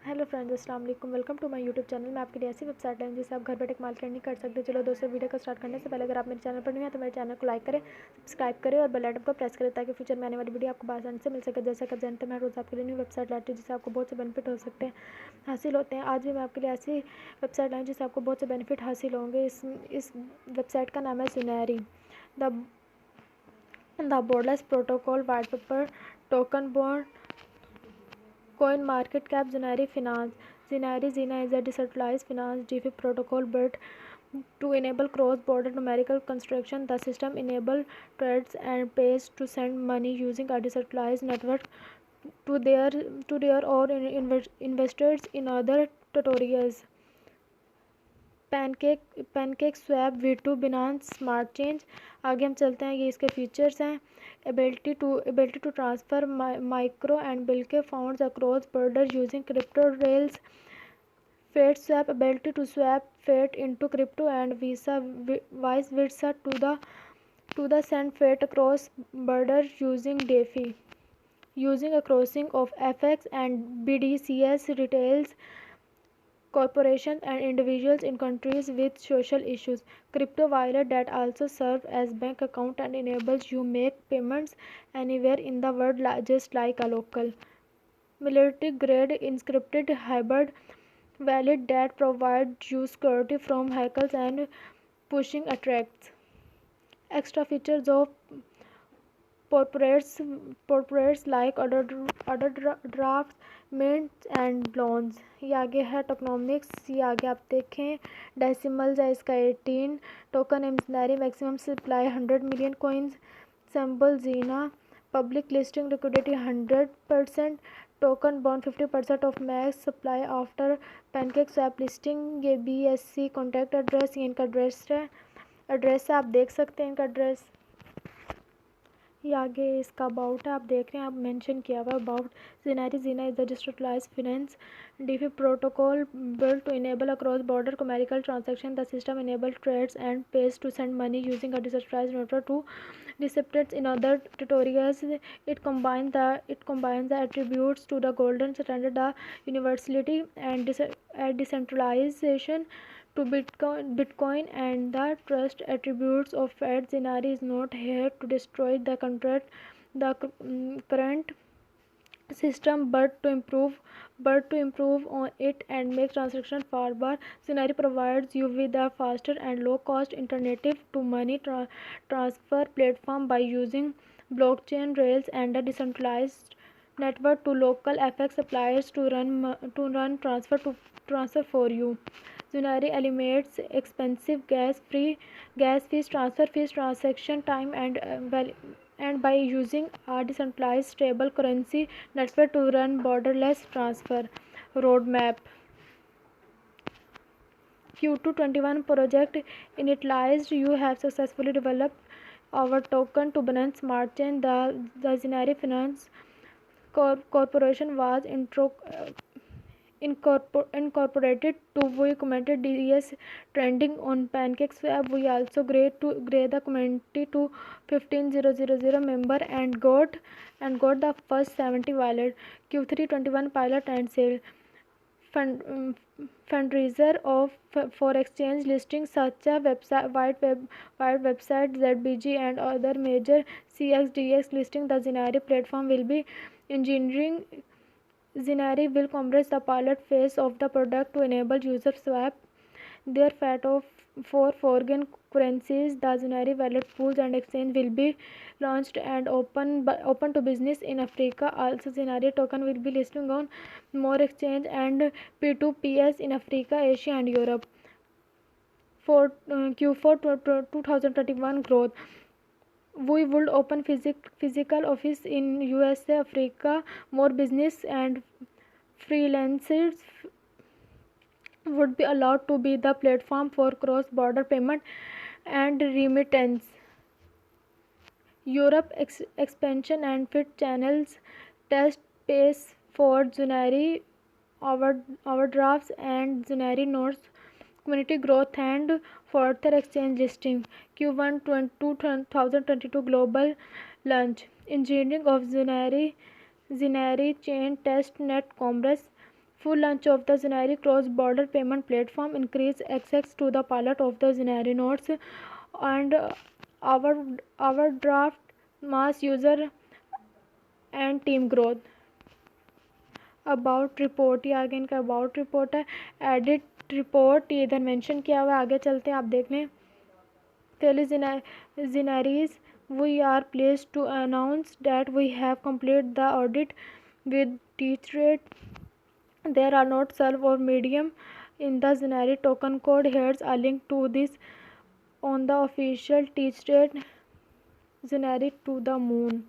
Hello friends, अस्सलाम वालेकुम। Welcome to my YouTube channel. मैं आपके लिए ऐसी वेबसाइट लाऊं जिससे आप घर बैठे मार्केटिंग नहीं कर सकते। चलो दोस्तों, वीडियो को स्टार्ट करने से पहले अगर आप मेरे चैनल पर नहीं हैं तो मेरे चैनल को लाइक करें, सब्सक्राइब करें और बेल आइकन को प्रेस करें ताकि फ्यूचर में आने वाली वीडियो आपको आसानी से मिल सके। जैसा कि आप जानते हैं, मैं रोज़ आपके लिए न्यू वेबसाइट लाती हूँ जिससे आपको बहुत से बेनिफिट हो सकते हैं, हासिल होते हैं। आज भी मैं आपके लिए ऐसी वेबसाइट लाई जिससे आपको बहुत से बेनिफिट हासिल होंगे। इस वेबसाइट का नाम है Zenari. The the borderless protocol white paper token bond coin market cap Zenari Finance. Zena is a decentralized finance DeFi protocol built to enable cross-border numerical construction. The system enables traders and pays to send money using a decentralized network to their or investors in other tutorials. PancakeSwap V2 Binance smart chain. आगे हम चलते हैं, ये इसके features हैं। Ability to transfer micro and bulk funds across border using crypto rails. Fiat swap ability to swap fiat into crypto and vice versa to the send fiat across border using DeFi using a crossing of FX and BDCs retails corporations and individuals in countries with social issues. Crypto wallet that also serve as bank account and enables you make payments anywhere in the world just like a local. Military grade encrypted hybrid wallet that provides you security from hackers and pushing attacks. Extra features of corporates like order drafts, mints and loans। ये आगे है tokenomics. ये आगे आप देखें, decimals है इसका 18। Token एमसनरी maximum supply 100 million coins. Symbol जीना। Public listing liquidity 100%। Token bond 50% of max supply after PancakeSwap listing. ये BSC कॉन्टैक्ट एड्रेस, ये इनका एड्रेस है, आप देख सकते हैं इनका एड्रेस। ये आगे इसका अबाउट है, आप देख रहे हैं, आप मेंशन किया हुआ about Zenari is the decentralised finance DeFi protocol built to enable a cross-border commercial transaction. The system enables trades and pays to send money using a decentralized network to recipients in other territories. It combines the attributes to the golden standard, the universality and decentralization to Bitcoin and the trust attributes of Fed. Zenari is not here to destroy the current system but to improve on it and make transaction far better. Zenari provides you with a faster and low cost alternative to money transfer platform by using blockchain rails and a decentralized network to local FX suppliers to run transfer for you. Zenari eliminates expensive gas fees, transfer fees, transaction time, and by using a decentralized stable currency network to run borderless transfer. Roadmap. Q221 project initialized. You have successfully developed our token to Binance Smart Chain. The Zenari Finance Corporation was incorporated to we commented DES trending on PancakeSwap. We also grade the community to 15000 member and got the first 70 wallet. Q321 pilot and sale. Fund, um, Fundraiser for exchange listings such as white website ZBG and other major CXDX listing. The Zenari platform will be engineering. Zenari will compress the pilot phase of the product to enable users swap their fat for foreign currencies. The Zenari wallet pools and exchange will be launched and open to business in Africa. Also, Zenari token will be listing on more exchange and P2Ps in Africa, Asia and Europe. For Q4 2021 growth, we would open physical office in USA, Africa. More business and freelancers would be allowed to be the platform for cross-border payment and remittance. Europe expansion and fit channels test pace for Zenari overdrafts and Zenari nodes community growth and further exchange listing. Q1 2022 global launch. Engineering of Zenari chain test net commerce full launch of the Zenari cross-border payment platform, increase access to the pilot of the Zenari notes, and our draft mass user and team growth. About report, ये आगे इनका about report है. Edit report ये इधर mention किया हुआ है. आगे चलते हैं, आप देख लें. Fellow Zenaris, we are pleased to announce that we have completed the audit with TeachRate. There are not self or medium in the Zenari token code. Here's a link to this on the official TeachRate Zenari to the moon.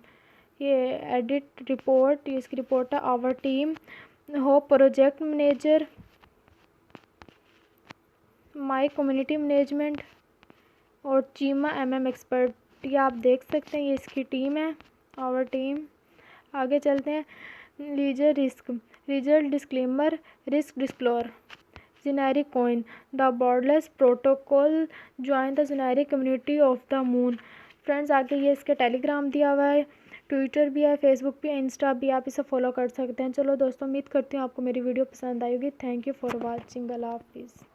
ये edit report, ये इसकी report है. Our team हो project manager, my community management और Cheema MM expert, ये आप देख सकते हैं. ये इसकी टीम है, आवर टीम. आगे चलते हैं. लीजर risk, result disclaimer, risk disclosure. Zenari coin, the borderless protocol, join the Zenari community of the moon. Friends आगे ये इसके टेलीग्राम दिया हुआ है, ट्विटर भी है, फेसबुक भी है, इंस्टा भी, आप इसे फॉलो कर सकते हैं. चलो दोस्तों, उम्मीद करती हूँ आपको मेरी वीडियो पसंद आएगी. Thank you for watching. अल्लाह हाफिज़.